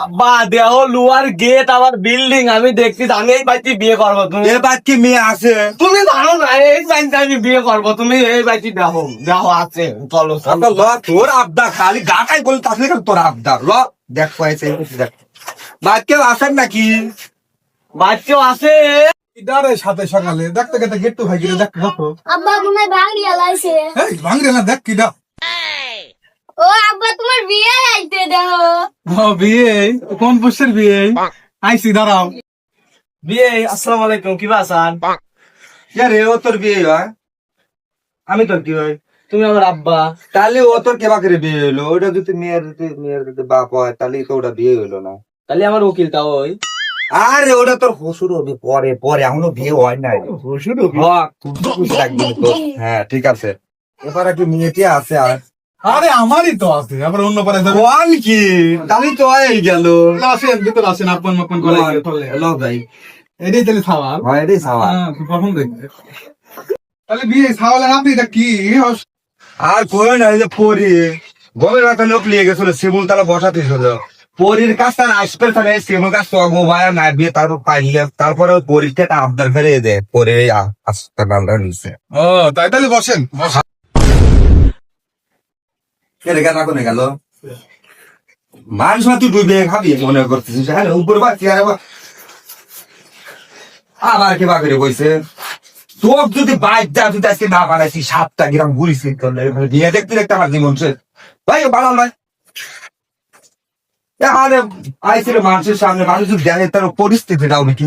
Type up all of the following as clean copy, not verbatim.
আব্বা দেহ লুয়ার গেট আমার বিল্ডিং আমি দেখছি আমি এই বাড়িতে বিয়ে করবো তুমি এ বাদ কি মেয়ে আছে? তুমি জানো না এই বাড়িতে আমি বিয়ে করবো তুমি এই বাড়িতে দেখো দেখো আছে চলো আচ্ছা, ল তোর আবদার খালি গাটাই বলে তাহলে তোর আবদার ল দেখ পাইছে দেখ বাদ কেউ আসেন নাকি? বাচ্চাও আছে ইদারে সাথে সকালে দেখতে গেতে গেট্টু ভাই গিয়ে দেখ দেখো আব্বা মনে হয় বাঙালি আলাইছে। এই ভাঙরে না দেখ কি দা ও আব্বা তোমার বিয়ে আইতে দেখো। ও বিয়ে কোন পুষ্যের বিয়ে আইসি দাঁড়াও বিয়ে আসসালামু আলাইকুম কি বাসান কে রে ও তোর বিয়ে হয়? আমি তোর কি হয় তুমি আমার আব্বা তাহলে ও তোর কেবা করে বিয়ে হইলো? ওটা যদি মেয়ের যদি বাপ হয় তাহলে তো ওটা বিয়ে হইলো না। তাহলে আমার উকিলটা ওই আরে ওটা তোর হসুর হবে পরে পরে এখনো বিয়ে হয় নাই। হসুর একদিন তো হ্যাঁ ঠিক আছে। এবারে কি মেয়েটি আছে আর আরে আমারই তো আছে আবার অন্য পারে যাবে বল কি তাহলে তো হয়ে গেল। আসেন ভিতরে আসেন আপন মপন করে লো ভাই এটাই তাহলে সাওয়াল হয় রে সাওয়া হ্যাঁ প্রথম দেখতে তাহলে বিয়ে সাওয়ালের আপনি এটা কি আর কই না এই যে পরি গমের রাতে লোক নিয়ে গেছিল শিমুল তালা বসাতে ছিল পরির কাছ তার আসবে তাহলে শিমুল কাছ তো গোবায়া না বিয়ে তারপর পাইলে তারপরে ওই পরীক্ষা আবদার ফেরে দেয় পরে আসতে নামটা নিছে ও তাই তাহলে বসেন বসেন কেটে গেল কোনে গেল মানুষ না তুই ডুবে খাবি মনে করতেছিস হ্যাঁ উপর বাচ্চি আবার কে বাগরে বইছে তোর যদি বাইক যা তুই আজকে না বানাইছি 7টা গ্রাম ঘুরিস দিয়ে দেখতে দেখতে আমার জীবন শেষ ভাই বানাল ভাই আরে আইছিল মানুষের সামনে মানুষ যদি দেখে তার পরিস্থিতিটা হবে কি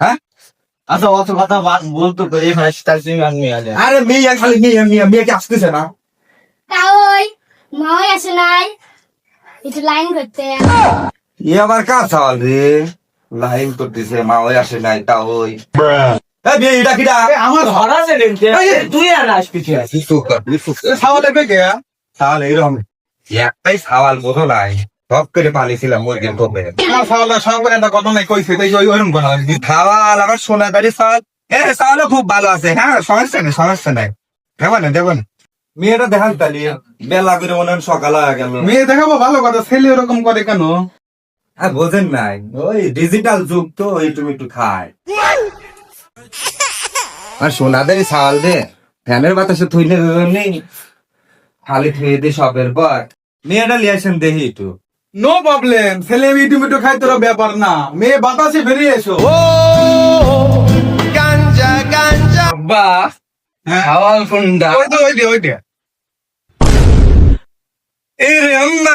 হ্যাঁ আচ্ছা অত কথা বলতো তো এই ভাই তার তুমি আমি আলে আরে মেয়ে খালি মেয়েকে আসতেছে না তা ওই মাই আসে নাই একটু লাইন করতে। এ আবার কাজ চাওয়াল রে লাইন করতেছে মা ওই আসে নাই তা ওই বিয়ে এটা কিটা আমার ধরা যে দেখতে তুই আর আসবি কি আছে সাওয়ালে বেগে তাহলে এরকম একটাই সওয়াল বোঝো নাই সব করে পালিয়েছিলাম মুরগির টোপে সাওয়ালটা সঙ্গে একটা ঘটনায় কইছে তাই ওই ওরকম করা খাওয়াল আমার সোনাদারি চাল চালও খুব ভালো আছে হ্যাঁ সমস্যা নাই দেবেন মেয়েটা দেখান তালি বেলা করে মনে হয় সকাল হয়ে গেল মেয়ে দেখাবো ভালো কথা ছেলে ওরকম করে কেন হ্যাঁ বোঝেন নাই ওই ডিজিটাল যুগ তো একটু খায় আর সোনাদারি চাল দে ফ্যানের বাতাসে থইলে নেই খালি থুয়ে দে সবের পর মেয়েটা লিয়েছেন দেখি একটু নো প্রবলেম ছেলে মিটু মিটু খাই তোর ব্যাপার না মেয়ে বাতাসে বেরিয়ে এসো আব্বা হ্যাঁ হাওয়াল ফোনটা ওই দে এই রে আম্মা